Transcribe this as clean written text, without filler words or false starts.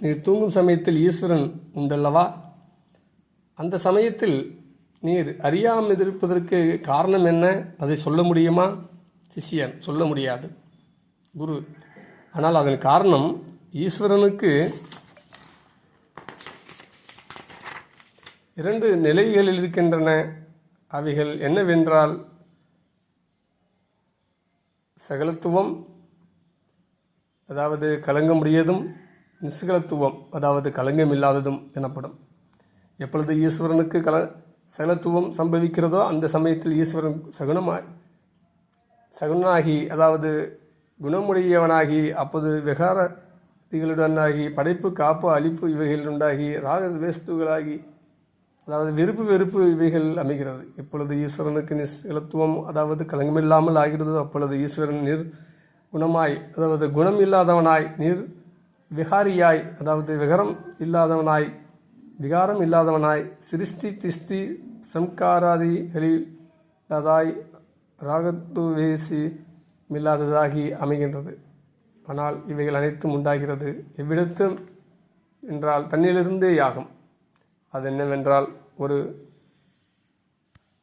நீர் தூங்கும் சமயத்தில் ஈஸ்வரன் உண்டல்லவா? அந்த சமயத்தில் நீர் அறியாமல் இருப்பதற்கு காரணம் என்ன? அதை சொல்ல முடியுமா? சிஷ்யன்: சொல்ல முடியாது குரு. ஆனால் அதன் காரணம் ஈஸ்வரனுக்கு 2 நிலைகளில் இருக்கின்றன. அவைகள் என்னவென்றால் சகலத்துவம், அதாவது கலங்க முடியதும், நிஸ்கலத்துவம், அதாவது கலங்கம் இல்லாததும் எனப்படும். எப்பொழுது ஈஸ்வரனுக்கு சகலத்துவம் சம்பவிக்கிறதோ அந்த சமயத்தில் ஈஸ்வரன் சகுனாகி, அதாவது குணமுடையவனாகி, அப்போது விகாரதிகளுடனாகி, படைப்பு காப்பு அழிப்பு இவைகள் உண்டாகி, ராக வேஸ்துகளாகி, அதாவது விருப்பு வெறுப்பு இவைகள் அமைகிறது. எப்பொழுது ஈஸ்வரனுக்கு நிஸ்கலத்துவம், அதாவது கலங்கமில்லாமல் ஆகிறதோ அப்பொழுது ஈஸ்வரன் குணமாய், அதாவது குணம் இல்லாதவனாய், விகாரியாய், அதாவது விகாரம் இல்லாதவனாய், சிருஷ்டி திஷ்டி சம்காராதிகளில்லாதாய், ராகத்துவேசி இல்லாததாகி அமைகின்றது. ஆனால் இவைகள் அனைத்தும் உண்டாகிறது எவ்விடத்தும் என்றால் தன்னிலிருந்தே யாகும். அது என்னவென்றால் ஒரு